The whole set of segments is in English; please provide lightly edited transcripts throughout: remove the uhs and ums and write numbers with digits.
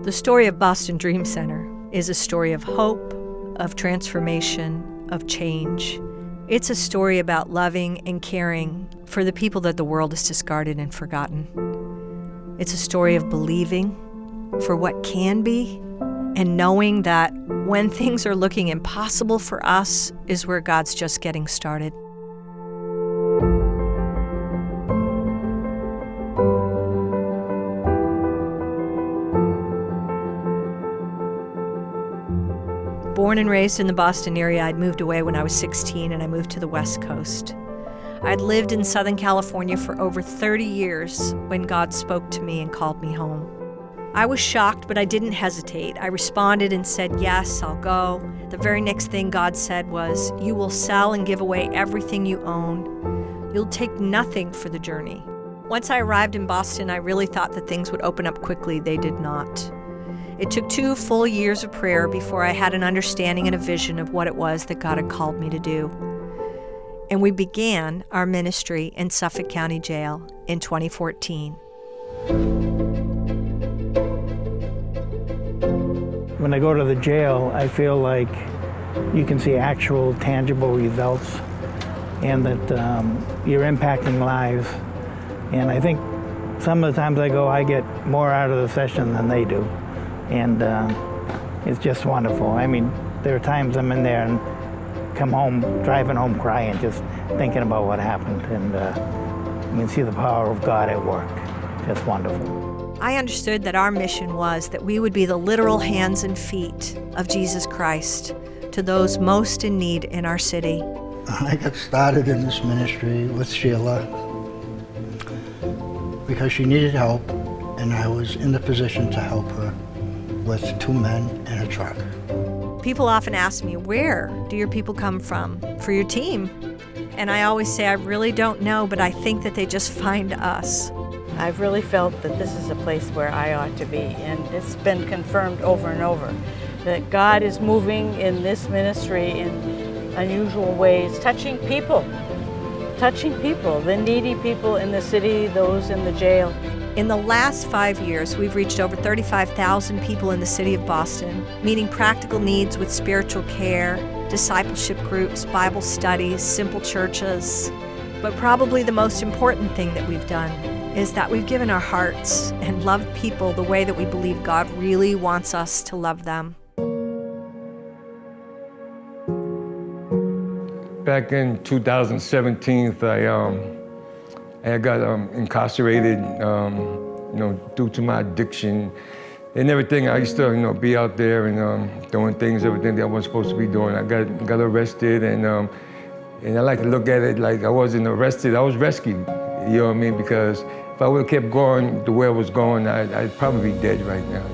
The story of Boston Dream Center is a story of hope, of transformation, of change. It's a story about loving and caring for the people that the world has discarded and forgotten. It's a story of believing for what can be and knowing that when things are looking impossible for us is where God's just getting started. Born and raised in the Boston area, I'd moved away when I was 16 and I moved to the West Coast. I'd lived in Southern California for over 30 years when God spoke to me and called me home. I was shocked, but I didn't hesitate. I responded and said, yes, I'll go. The very next thing God said was, you will sell and give away everything you own. You'll take nothing for the journey. Once I arrived in Boston, I really thought that things would open up quickly. They did not. It took 2 full years of prayer before I had an understanding and a vision of what it was that God had called me to do. And we began our ministry in Suffolk County Jail in 2014. When I go to the jail, I feel like you can see actual, tangible results and that you're impacting lives. And I think some of the times I go, I get more out of the session than they do. And it's just wonderful. I mean, there are times I'm in there and come home, driving home crying, just thinking about what happened. And you can see the power of God at work. Just wonderful. I understood that our mission was that we would be the literal hands and feet of Jesus Christ to those most in need in our city. I got started in this ministry with Sheila because she needed help, and I was in the position to help her with 2 men and a truck. People often ask me, where do your people come from for your team? And I always say, I really don't know, but I think that they just find us. I've really felt that this is a place where I ought to be, and it's been confirmed over and over that God is moving in this ministry in unusual ways, touching people, the needy people in the city, those in the jail. In the last 5 years, we've reached over 35,000 people in the city of Boston, meeting practical needs with spiritual care, discipleship groups, Bible studies, simple churches. But probably the most important thing that we've done is that we've given our hearts and loved people the way that we believe God really wants us to love them. Back in 2017, I got incarcerated, due to my addiction and everything. I used to, be out there and doing things, everything that I wasn't supposed to be doing. I got arrested, and I like to look at it like I wasn't arrested. I was rescued. You know what I mean? Because if I would have kept going the way I was going, I'd probably be dead right now.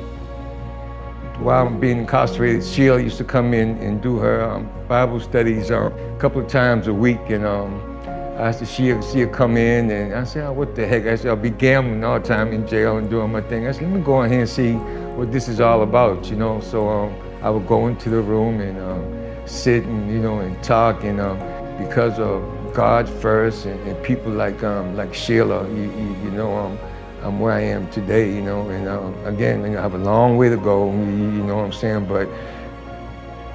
While I'm being incarcerated, Sheila used to come in and do her Bible studies a couple of times a week, and I asked her, she'd come in, and I said, what the heck? I said, I'll be gambling all the time in jail and doing my thing. I said, let me go in here and see what this is all about, So I would go into the room and sit and, and talk, and because of God first and people like Sheila, I'm where I am today, and again, I have a long way to go, you know what I'm saying, but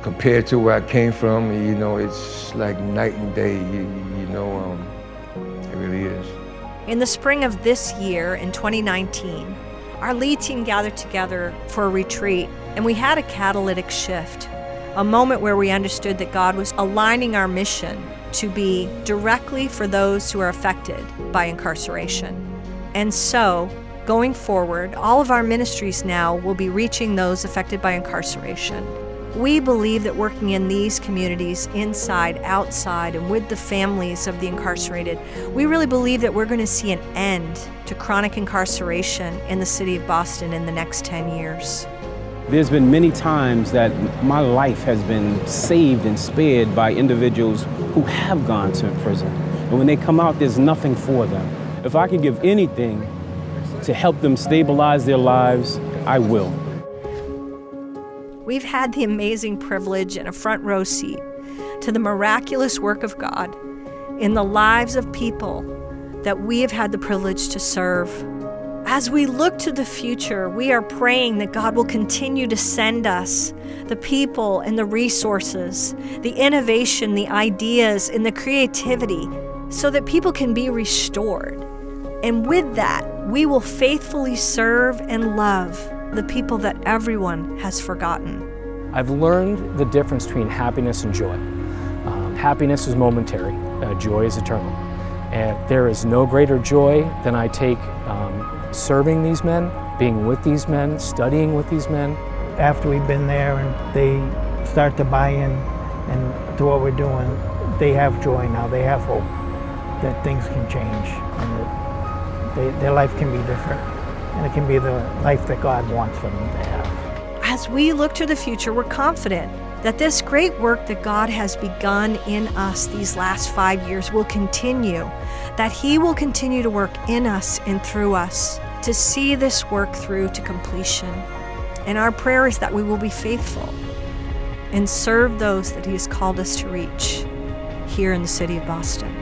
compared to where I came from, it's like night and day, it really is. In the spring of this year, in 2019, our lead team gathered together for a retreat, and we had a catalytic shift, a moment where we understood that God was aligning our mission to be directly for those who are affected by incarceration. And so, going forward, all of our ministries now will be reaching those affected by incarceration. We believe that working in these communities, inside, outside, and with the families of the incarcerated, we really believe that we're going to see an end to chronic incarceration in the city of Boston in the next 10 years. There's been many times that my life has been saved and spared by individuals who have gone to prison. And when they come out, there's nothing for them. If I can give anything to help them stabilize their lives, I will. We've had the amazing privilege and a front row seat to the miraculous work of God in the lives of people that we have had the privilege to serve. As we look to the future, we are praying that God will continue to send us the people and the resources, the innovation, the ideas, and the creativity so that people can be restored. And with that, we will faithfully serve and love the people that everyone has forgotten. I've learned the difference between happiness and joy. Happiness is momentary, joy is eternal. And there is no greater joy than I take serving these men, being with these men, studying with these men. After we've been there and they start to buy in and to what we're doing, they have joy now, they have hope that things can change and that their life can be different and it can be the life that God wants for them to have. As we look to the future, we're confident that this great work that God has begun in us these last 5 years will continue, that He will continue to work in us and through us to see this work through to completion. And our prayer is that we will be faithful and serve those that He has called us to reach here in the city of Boston.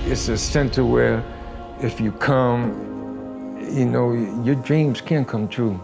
It's a center where if you come, you know, your dreams can come true.